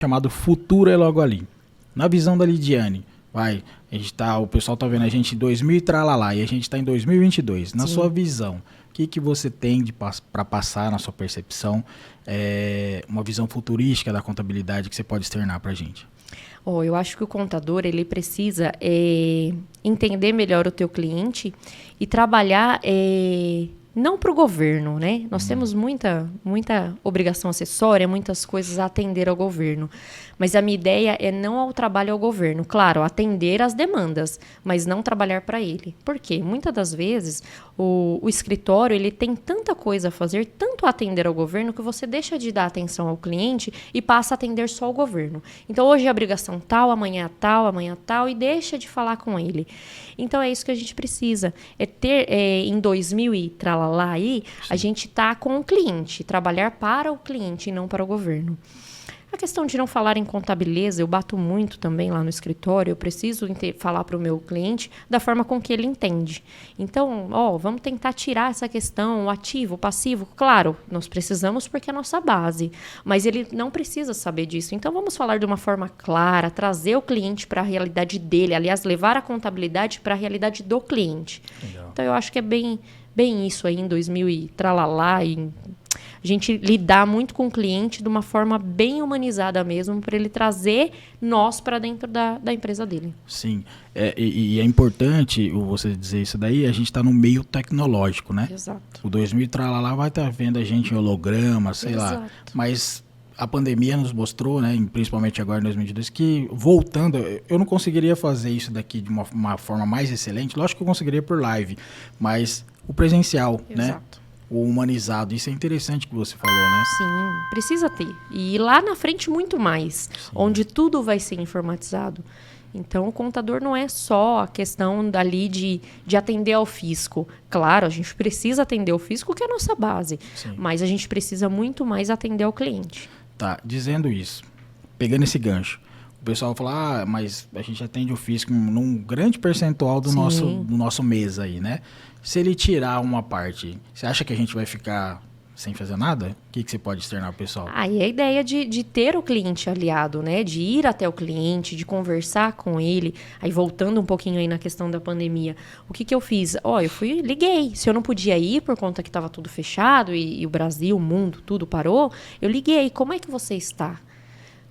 chamado Futuro é Logo Ali. Na visão da Lidiane, o pessoal tá vendo a gente em 2000 e tralalá, e a gente está em 2022. Na sua visão, o que você tem para passar na sua percepção, uma visão futurística da contabilidade que você pode externar para a gente? Eu acho que o contador ele precisa entender melhor o teu cliente e trabalhar não para o governo, né? Nós temos muita obrigação acessória, muitas coisas a atender ao governo. Mas a minha ideia é não ao trabalho ao governo. Claro, atender às demandas, mas não trabalhar para ele. Por quê? Muitas das vezes o escritório ele tem tanta coisa a fazer, tanto a atender ao governo, que você deixa de dar atenção ao cliente e passa a atender só ao governo. Então, hoje é obrigação tal, amanhã tal, e deixa de falar com ele. Então, é isso que a gente precisa. É ter, em 2000 e tralalá aí, a gente tá com o cliente, trabalhar para o cliente e não para o governo. A questão de não falar em contabilidade, eu bato muito também lá no escritório, eu preciso falar para o meu cliente da forma com que ele entende. Então, vamos tentar tirar essa questão, o ativo, o passivo. Claro, nós precisamos porque é a nossa base, mas ele não precisa saber disso. Então, vamos falar de uma forma clara, trazer o cliente para a realidade dele, aliás, levar a contabilidade para a realidade do cliente. Legal. Então, eu acho que é bem isso aí em 2000 e tralalá, a gente lidar muito com o cliente de uma forma bem humanizada mesmo, para ele trazer nós para dentro da empresa dele. Sim, e é importante você dizer isso daí, a gente está no meio tecnológico, né? Exato. O 2000 tralalá vai estar vendo a gente em holograma, sei lá, mas a pandemia nos mostrou, né, principalmente agora em 2022, que voltando, eu não conseguiria fazer isso daqui de uma forma mais excelente, lógico que eu conseguiria por live, mas o presencial, né? O humanizado. Isso é interessante que você falou, né? Sim, precisa ter. E lá na frente muito mais, onde tudo vai ser informatizado. Então, o contador não é só a questão dali de atender ao fisco. Claro, a gente precisa atender ao fisco, que é a nossa base. Sim. Mas a gente precisa muito mais atender ao cliente. Tá, dizendo isso, pegando esse gancho, o pessoal fala, mas a gente atende o fisco num grande percentual do nosso mês aí, né? Se ele tirar uma parte, você acha que a gente vai ficar sem fazer nada? O que você pode externar ao pessoal? Aí a ideia de ter o cliente aliado, né? De ir até o cliente, de conversar com ele. Aí voltando um pouquinho aí na questão da pandemia, o que eu fiz? Liguei. Se eu não podia ir por conta que estava tudo fechado e o Brasil, o mundo, tudo parou, eu liguei. Como é que você está?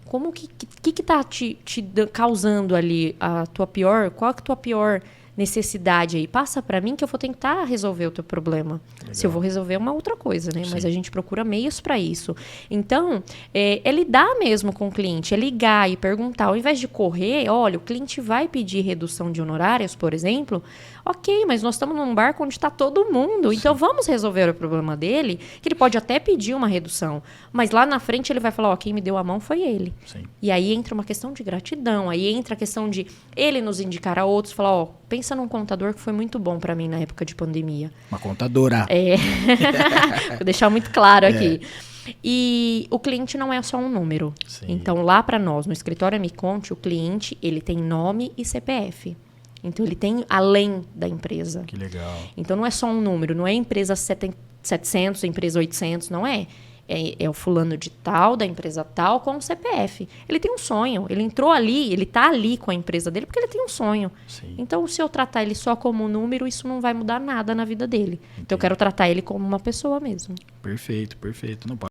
Como que tá te causando ali qual é a tua pior necessidade aí? Passa para mim que eu vou tentar resolver o teu problema. Legal. Se eu vou resolver é uma outra coisa, né? Sim. Mas a gente procura meios para isso. Então, é lidar mesmo com o cliente, é ligar e perguntar. Ao invés de correr, olha, o cliente vai pedir redução de honorários, por exemplo. Ok, mas nós estamos num barco onde está todo mundo. Sim. Então, vamos resolver o problema dele, que ele pode até pedir uma redução. Mas lá na frente ele vai falar, quem me deu a mão foi ele. Sim. E aí entra uma questão de gratidão, aí entra a questão de ele nos indicar a outros, falar, pensa num contador que foi muito bom para mim na época de pandemia. Uma contadora. Vou deixar muito claro aqui. E o cliente não é só um número. Sim. Então, lá para nós, no escritório Me Conte, o cliente, ele tem nome e CPF. Então, ele tem além da empresa. Que legal. Então, não é só um número, não é empresa 700, empresa 800, não é. É o fulano de tal, da empresa tal, com o CPF. Ele tem um sonho. Ele entrou ali, ele está ali com a empresa dele porque ele tem um sonho. Sim. Então, se eu tratar ele só como um número, isso não vai mudar nada na vida dele. Entendi. Então, eu quero tratar ele como uma pessoa mesmo. Perfeito. Não pode